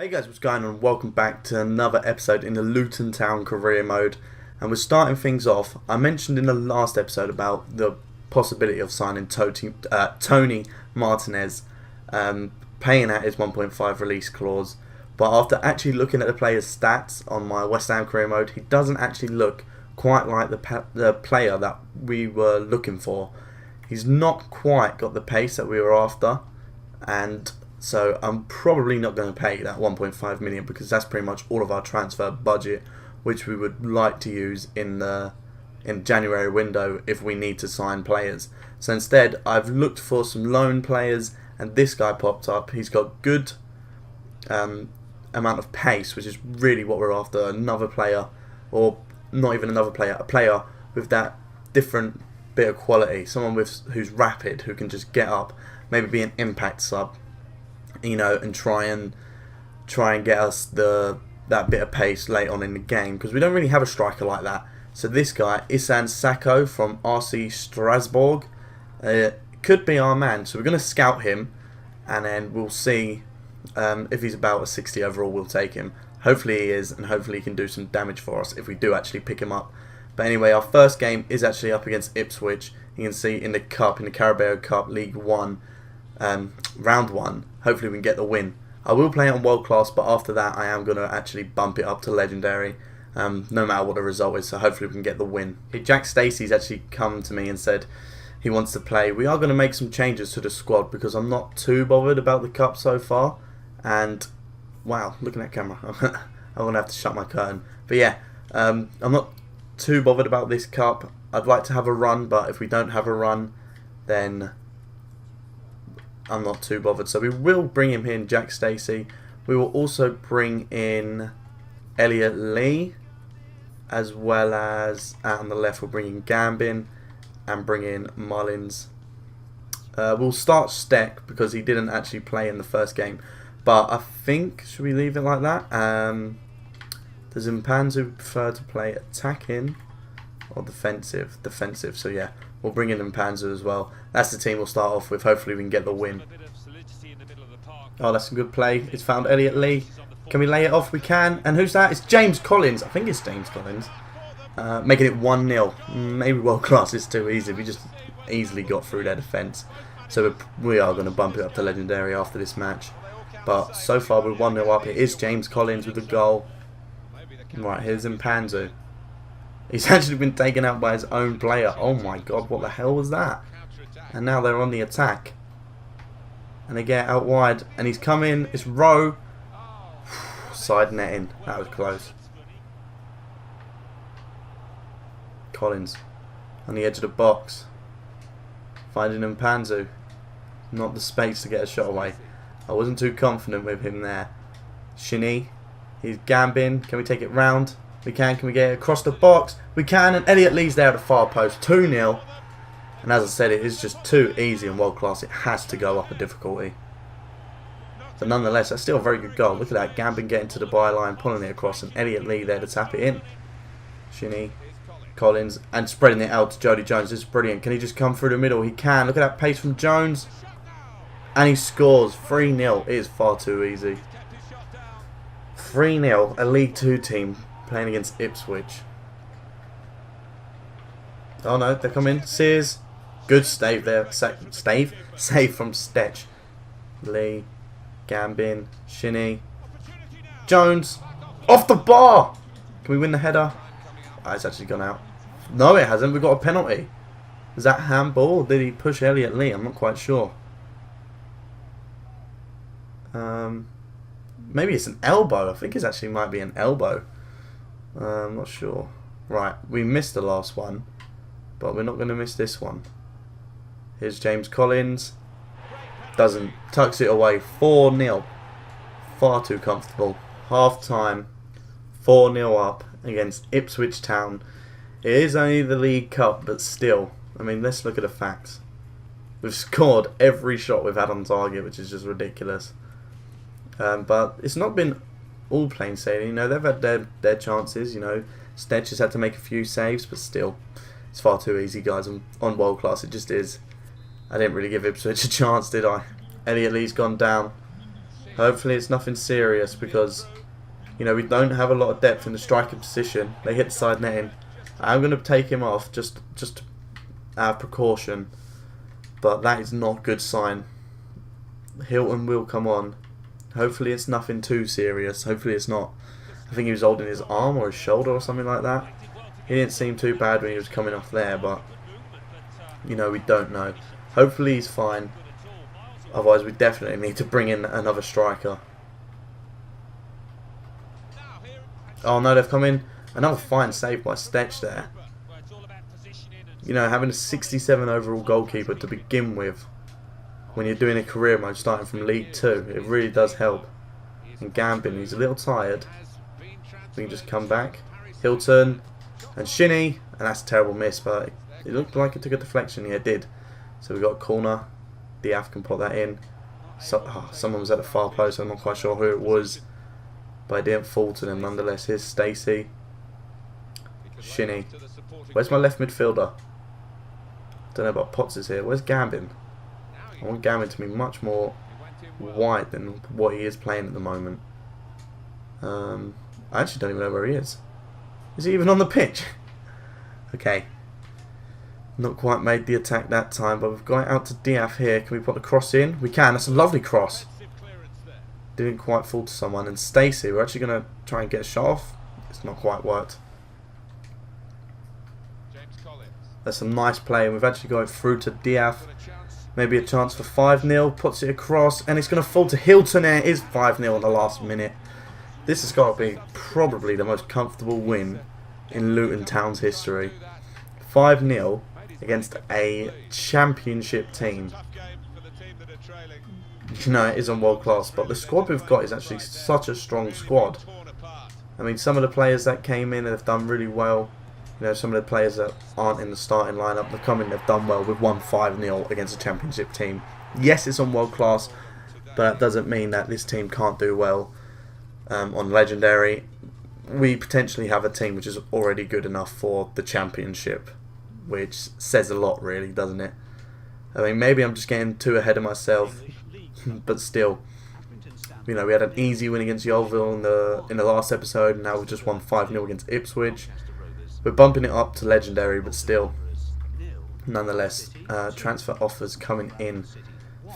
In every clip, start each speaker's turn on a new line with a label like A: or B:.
A: Hey guys, what's going on? Welcome back to another episode in the Luton Town career mode. And we're starting things off. I mentioned in the last episode about the possibility of signing Tony Martinez, paying out his 1.5 release clause. But after actually looking at the player's stats on my West Ham career mode, he doesn't actually look quite like the player that we were looking for. He's not quite got the pace that we were after, and so I'm probably not going to pay that 1.5 million because that's pretty much all of our transfer budget, which we would like to use in the January window if we need to sign players. So instead, I've looked for some loan players, and this guy popped up. He's got good amount of pace, which is really what we're after. Another player, or not even another player, a player with that different bit of quality. Someone who's rapid, who can just get up, maybe be an impact sub, and try and get us that bit of pace late on in the game, because we don't really have a striker like that. So this guy, Isan Sacco from RC Strasbourg, could be our man. So we're going to scout him, and then we'll see if he's about a 60 overall. We'll take him. Hopefully he is, and hopefully he can do some damage for us if we do actually pick him up. But anyway, our first game is actually up against Ipswich. You can see in the Carabao Cup League 1, round 1. Hopefully we can get the win. I will play it on world class, but after that I am going to actually bump it up to legendary, no matter what the result is. So hopefully we can get the win. Jack Stacey's actually come to me and said he wants to play. We are going to make some changes to the squad because I'm not too bothered about the cup so far. And wow, looking at camera, I'm going to have to shut my curtain. But yeah, I'm not too bothered about this cup. I'd like to have a run, but if we don't have a run, then I'm not too bothered. So we will bring him in, Jack Stacey. We will also bring in Elliot Lee, as well as out on the left we'll bring in Gambin and bring in Mullins. We'll start Steck because he didn't actually play in the first game. But I think, should we leave it like that? Does Mpanzu prefer to play attacking or defensive? Defensive, so yeah. We'll bring in Mpanzu as well. That's the team we'll start off with. Hopefully we can get the win. Oh, that's a good play. It's found Elliot Lee. Can we lay it off? We can. And who's that? It's James Collins. I think it's James Collins. Making it 1-0. Maybe world class is too easy. We just easily got through their defence. So we are going to bump it up to legendary after this match. But so far we're 1-0 up. It is James Collins with the goal. Right, here's Mpanzu. He's actually been taken out by his own player. Oh my god, what the hell was that? And now they're on the attack. And they get out wide. And he's coming. It's Rowe. Side netting. That was close. Collins on the edge of the box. Finding Mpanzu. Not the space to get a shot away. I wasn't too confident with him there. Shinny. He's Gambin. Can we take it round? We can. Can we get it across the box? We can. And Elliot Lee's there at the far post. 2-0. And as I said, it is just too easy and world class. It has to go up a difficulty. But nonetheless, that's still a very good goal. Look at that. Gambin getting to the byline, pulling it across, and Elliot Lee there to tap it in. Shinny, Collins, and spreading it out to Jody Jones. This is brilliant. Can he just come through the middle? He can. Look at that pace from Jones. And he scores. 3-0. It is far too easy. 3-0. A League 2 team playing against Ipswich. Oh no, they're coming. Sears. Good stave there. Save from Stetch. Lee. Gambin. Shinny. Jones. Off the bar. Can we win the header? Oh, it's actually gone out. No, it hasn't. We've got a penalty. Is that handball or did he push Elliot Lee? I'm not quite sure. Maybe it's an elbow. I think it actually might be an elbow. I'm not sure. Right, we missed the last one, but we're not going to miss this one. Here's James Collins. Doesn't. Tucks it away. 4-0. Far too comfortable. Half time. 4-0 up against Ipswich Town. It is only the League Cup, but still. I mean, let's look at the facts. We've scored every shot we've had on target, which is just ridiculous. But it's not been all plain sailing. They've had their chances. Stetch has had to make a few saves, but still, it's far too easy, guys. On world class, it just is. I didn't really give Ipswich a chance, did I? Elliot Lee's gone down. Hopefully it's nothing serious because, you know, we don't have a lot of depth in the striking position. They hit the side netting. I'm going to take him off just out of precaution. But that is not a good sign. Hilton will come on. Hopefully it's nothing too serious. Hopefully it's not. I think he was holding his arm or his shoulder or something like that. He didn't seem too bad when he was coming off there, but, you know, we don't know. Hopefully he's fine. Otherwise we definitely need to bring in another striker. Oh no, they've come in. Another fine save by Stetch there. You know, having a 67 overall goalkeeper to begin with, when you're doing a career mode starting from League 2, it really does help. And Gambin, he's a little tired. We can just come back. Hilton and Shinny, and that's a terrible miss, but it looked like it took a deflection. Yeah, it did. So we got a corner. Diaf can put that in. Someone was at the far post, I'm not quite sure who it was, but it didn't fall to them nonetheless. Here's Stacey. Shinny. Where's my left midfielder? Don't know about Potts is here. Where's Gambin? I want Gambin to be much more wide than what he is playing at the moment. I actually don't even know where he is. Is he even on the pitch? Okay. Not quite made the attack that time, but we've got it out to Diaf here. Can we put the cross in? We can. That's a lovely cross. Didn't quite fall to someone. And Stacey, we're actually going to try and get a shot off. It's not quite worked. That's some nice play, and we've actually got it through to Diaf. Maybe a chance for 5-0. Puts it across, and it's going to fall to Hilton. It is 5-0 in the last minute. This has got to be probably the most comfortable win in Luton Town's history. 5-0 against a championship team. You know, it isn't world class, but the squad we've got is actually such a strong squad. I mean, some of the players that came in have done really well. You know, some of the players that aren't in the starting lineup, they've come in, they've done well. We've won 5-0 against a championship team. Yes, it's on world class, but that doesn't mean that this team can't do well on legendary. We potentially have a team which is already good enough for the championship, which says a lot, really, doesn't it? I mean, maybe I'm just getting too ahead of myself, but still, you know, we had an easy win against Yeovil in the last episode, and now we've just won 5-0 against Ipswich. We're bumping it up to legendary, but still, nonetheless, transfer offers coming in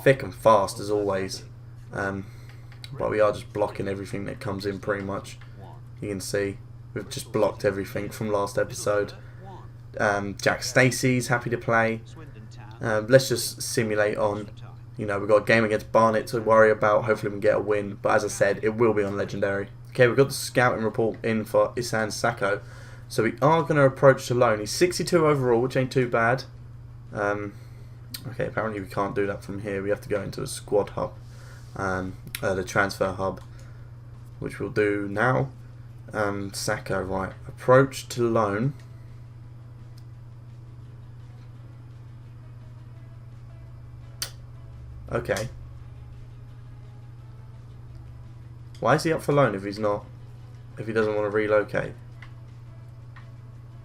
A: thick and fast as always. But we are just blocking everything that comes in pretty much. You can see we've just blocked everything from last episode. Jack Stacey's happy to play. Let's just simulate on. You know, we've got a game against Barnet to worry about. Hopefully we can get a win. But as I said, it will be on legendary. Okay, we've got the scouting report in for Isan Sako. So we are going to approach to loan. He's 62 overall, which ain't too bad. Okay, apparently we can't do that from here. We have to go into a squad hub. The transfer hub, which we'll do now. Sako, right. Approach to loan. Okay. Why is he up for loan if he's not? If he doesn't want to relocate?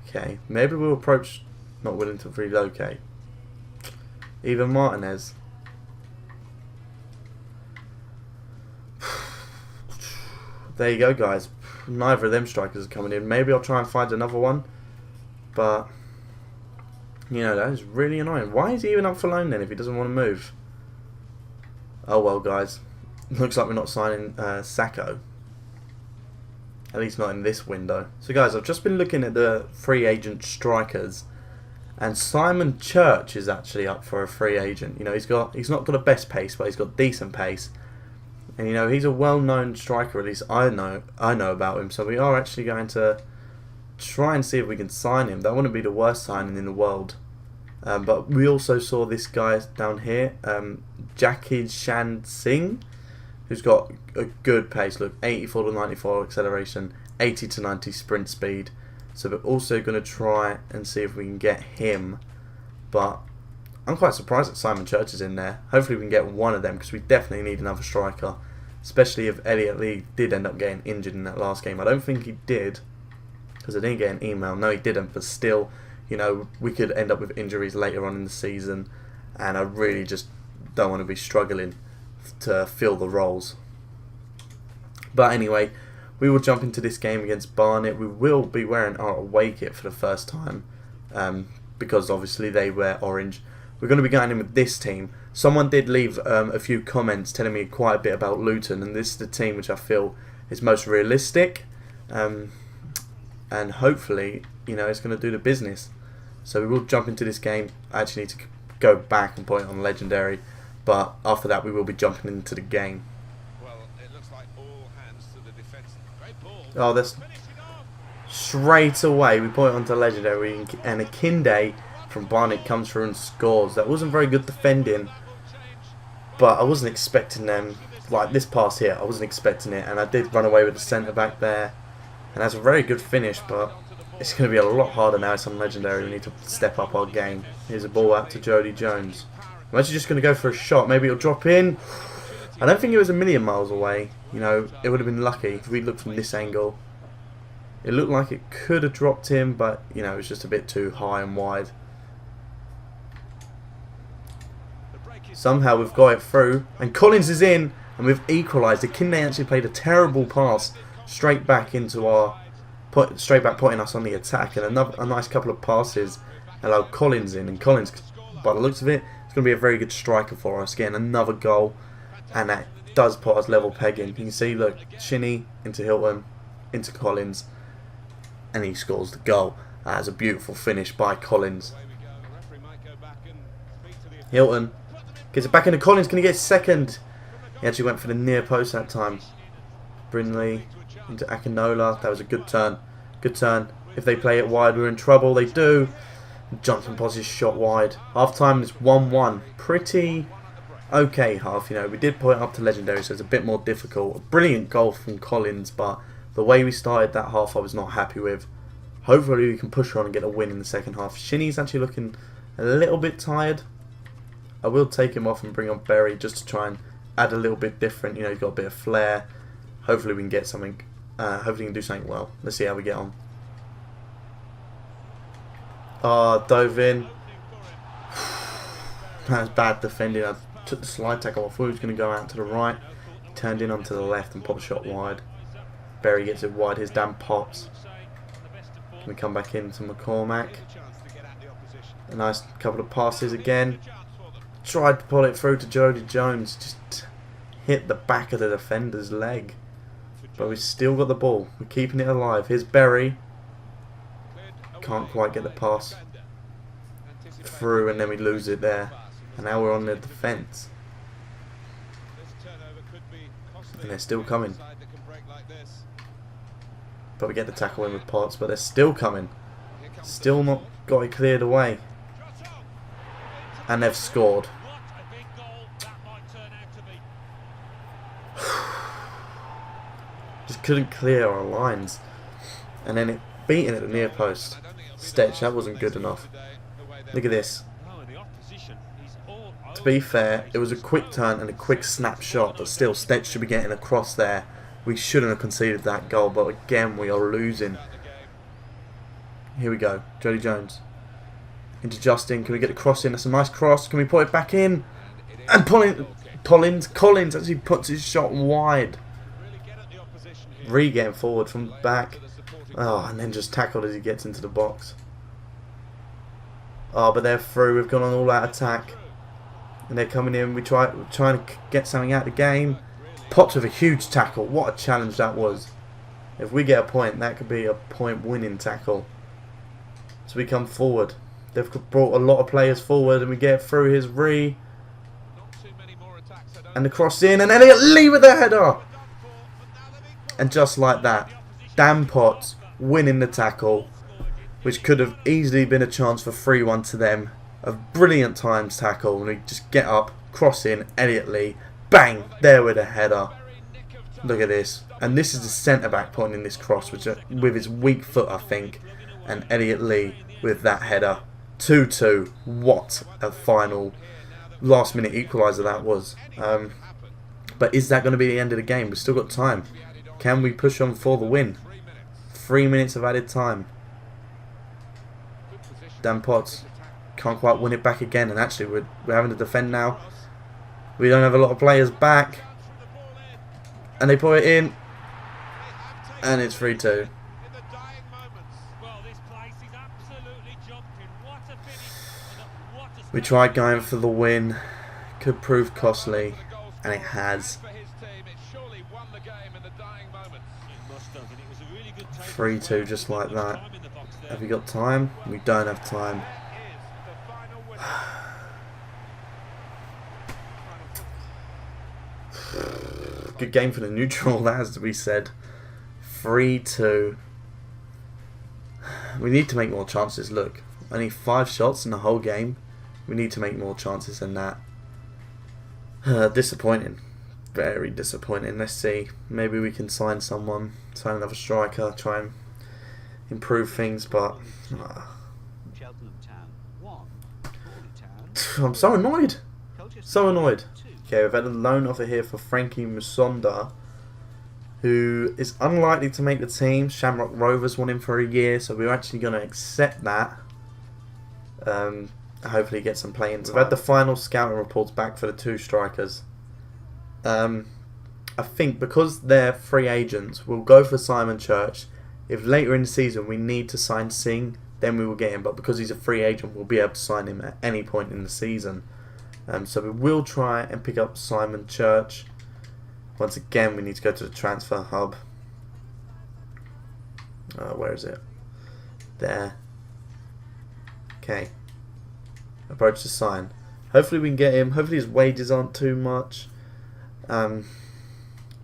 A: Okay, maybe we'll approach not willing to relocate. Even Martinez. There you go, guys. Neither of them strikers are coming in. Maybe I'll try and find another one. But, you know, that is really annoying. Why is he even up for loan then if he doesn't want to move? Oh well, guys. Looks like we're not signing Sako. At least not in this window. So guys, I've just been looking at the free agent strikers, and Simon Church is actually up for a free agent. You know, he's not got the best pace, but he's got decent pace. And you know, he's a well-known striker, at least I know about him. So we are actually going to try and see if we can sign him. That wouldn't be the worst signing in the world. But we also saw this guy down here, Jackie Shan Singh, who's got a good pace. Look, 84 to 94 acceleration, 80 to 90 sprint speed. So we're also going to try and see if we can get him. But I'm quite surprised that Simon Church is in there. Hopefully we can get one of them, because we definitely need another striker. Especially if Elliot Lee did end up getting injured in that last game. I don't think he did, because I didn't get an email. No, he didn't, but still, you know, we could end up with injuries later on in the season. And I really just don't want to be struggling to fill the roles. But anyway, we will jump into this game against Barnet. We will be wearing our away kit for the first time, because obviously they wear orange. We're going to be going in with this team. Someone did leave a few comments telling me quite a bit about Luton, and this is the team which I feel is most realistic, and hopefully, you know, it's going to do the business. So we will jump into this game. I actually need to go back and put it on legendary, but after that we will be jumping into the game.
B: Well, it looks like all hands to the defense. Great ball.
A: Oh, that's straight away we put it onto legendary, and Akinde from Barnet comes through and scores. That wasn't very good defending, but I wasn't expecting them, like this pass here, I wasn't expecting it, and I did run away with the centre back there, and that's a very good finish, but it's going to be a lot harder now. It's on legendary. We need to step up our game. Here's a ball out to Jody Jones. I'm actually just going to go for a shot. Maybe it'll drop in. I don't think it was a million miles away. You know, it would have been lucky if we looked from this angle. It looked like it could have dropped in, but you know, it was just a bit too high and wide. Somehow we've got it through, and Collins is in, and we've equalised. Akinde actually played a terrible pass straight back into our, putting us on the attack, and a nice couple of passes allowed Collins in, and Collins, by the looks of it, is going to be a very good striker for us, getting another goal, and that does put us level pegging. You can see, look, Shinny into Hilton, into Collins, and he scores the goal. That's a beautiful finish by Collins. Hilton gets it back into Collins. Can he get second? He actually went for the near post that time. Brinley into Akinola. That was a good turn. Good turn. If they play it wide, we're in trouble. They do. Johnson pots his shot wide. Half time is 1-1. Pretty okay half. You know, we did put it up to legendary, so it's a bit more difficult. A brilliant goal from Collins, but the way we started that half, I was not happy with. Hopefully, we can push on and get a win in the second half. Shinny's actually looking a little bit tired. I will take him off and bring on Berry just to try and add a little bit different. You know, he's got a bit of flair. Hopefully we can get something. Hopefully we can do something well. Let's see how we get on. Dove in. That was bad defending. I took the slide tackle. I thought he was going to go out to the right. He turned in onto the left and popped a shot wide. Berry gets it wide. His damn pops. Can we come back into McCormack? A nice couple of passes again. Tried to pull it through to Jody Jones, just hit the back of the defender's leg, but we've still got the ball. We're keeping it alive. Here's Berry, can't quite get the pass through, and then we lose it there, and now we're on the defence, and they're still coming, but we get the tackle in with Potts, but they're still coming, still not got it cleared away, and they've scored. Just couldn't clear our lines, and then it beating at the near post. Stetch, that wasn't good enough. Look at this. To be fair, it was a quick turn and a quick snapshot, but still Stetch should be getting across there. We shouldn't have conceded that goal, but again we are losing. Here we go, Jody Jones into Justin. Can we get the cross in? That's a nice cross. Can we put it back in? And Collins actually puts his shot wide. Getting forward from the back. Oh, and then just tackled as he gets into the box. Oh, but they're through. We've gone on all out attack, and they're coming in. We're trying to get something out of the game. Potts with a huge tackle. What a challenge that was. If we get a point, that could be a point-winning tackle. So we come forward. They've brought a lot of players forward, and we get through his and the cross in, and Elliot Lee with the header. And just like that, Dan Potts winning the tackle, which could have easily been a chance for 3-1 to them. A brilliant times tackle, and we just get up, cross in, Elliot Lee, bang, there with a header. Look at this. And this is the centre-back putting in this cross, which with his weak foot, I think. And Elliot Lee with that header. 2-2. What a final last-minute equaliser that was. But is that going to be the end of the game? We've still got time. Can we push on for the win? 3 minutes of added time. Dan Potts can't quite win it back again, and actually we're having to defend now. We don't have a lot of players back, and they put it in. And it's 3-2.
B: In the dying moments.
C: Well, this place is absolutely jumping. What a finish. And what a
A: We tried going for the win. Could prove costly. And it has.
B: For his team, it surely won the game in the dying moments.
C: It must have, and it was a really good take.
A: 3-2 just like that.
C: Time in the box there.
A: Have we got time? We don't have time.
B: That is the final whistle.
A: Good game for the neutral, that has to be said. 3-2. We need to make more chances. Look, only 5 shots in the whole game. We need to make more chances than that. Disappointing. Very disappointing. Let's see. Maybe we can sign someone. Sign another striker. Try and improve things, but...
D: Cheltenham Town 1, Crawley Town.
A: I'm so annoyed.
D: Colchester
A: So annoyed.
D: 2.
A: Okay, we've had a loan offer here for Frankie Musonda, who is unlikely to make the team. Shamrock Rovers want him for a year, so we're actually going to accept that. Hopefully get some playing time. We've had the final scouting reports back for the 2 strikers. I think because they're free agents, we'll go for Simon Church. If later in the season we need to sign Singh, then we will get him. But because he's a free agent, we'll be able to sign him at any point in the season. So we will try and pick up Simon Church. Once again, we need to go to the transfer hub. Where is it? There. Okay. Approach to sign. Hopefully we can get him. Hopefully his wages aren't too much. We'll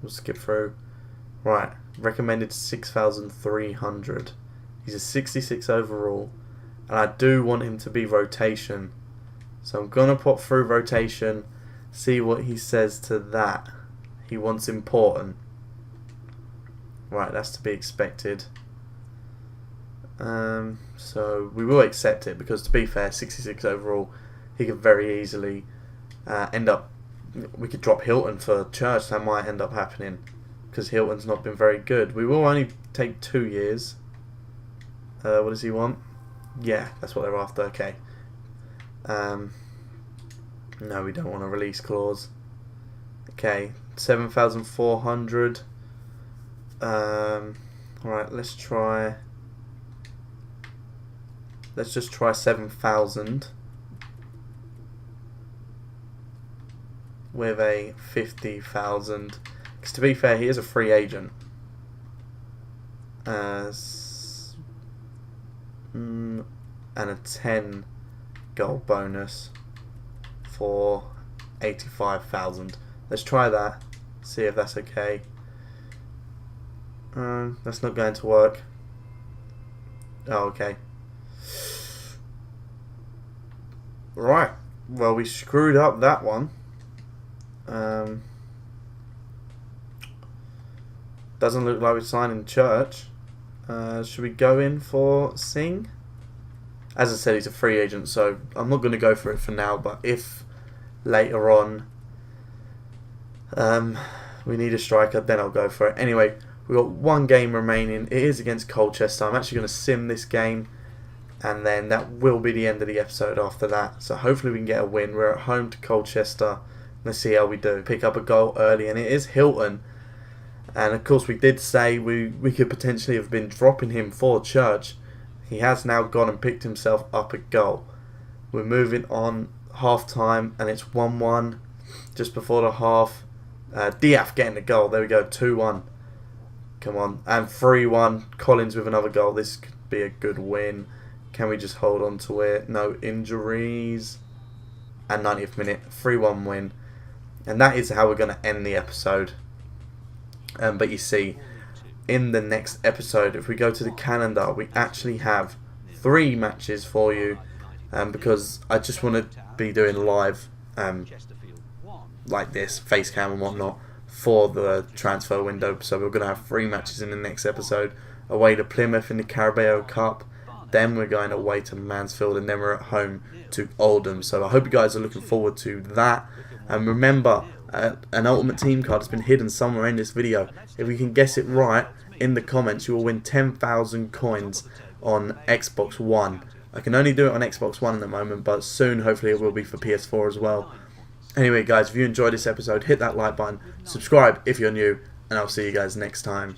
A: skip through. Right. Recommended 6,300. He's a 66 overall. And I do want him to be rotation. So I'm going to put through rotation. See what he says to that. He wants important. Right, that's to be expected. So we will accept it because, to be fair, 66 overall, he could very easily end up. We could drop Hilton for Church. That might end up happening because Hilton's not been very good. We will only take 2 years. What does he want? Yeah, that's what they're after. Okay. No, we don't want a release clause. Okay, 7,400. Alright, let's try. Let's just try 7,000 with a 50,000. Because to be fair, he is a free agent. And a 10 goal bonus for 85,000. Let's try that. See if that's okay. That's not going to work. Oh, okay. Right. Well, we screwed up that one. Doesn't look like we're signing Church. Should we go in for Singh? As I said, he's a free agent, so I'm not going to go for it for now. But if later on we need a striker, then I'll go for it. Anyway, we've got 1 game remaining. It is against Colchester. I'm actually going to sim this game, and then that will be the end of the episode after that. So hopefully we can get a win. We're at home to Colchester. Let's see how we do. Pick up a goal early, and it is Hilton. And of course we did say we could potentially have been dropping him for Church. He has now gone and picked himself up a goal. We're moving on half time, and it's 1-1 just before the half. Diaf getting the goal. There we go, 2-1. Come on. And 3-1. Collins with another goal. This could be a good win. Can we just hold on to it? No injuries. And 90th minute, 3-1 win. And that is how we're going to end the episode. But you see, in the next episode, if we go to the calendar, we actually have 3 matches for you. Because I just want to be doing live like this, face cam and whatnot, for the transfer window. So we're going to have 3 matches in the next episode. Away to Plymouth in the Carabao Cup. Then we're going away to Mansfield, and then we're at home to Oldham. So I hope you guys are looking forward to that. And remember, an Ultimate Team card has been hidden somewhere in this video. If you can guess it right in the comments, you will win 10,000 coins on Xbox One. I can only do it on Xbox One at the moment, but soon hopefully it will be for PS4 as well. Anyway guys, if you enjoyed this episode, hit that like button, subscribe if you're new, and I'll see you guys next time.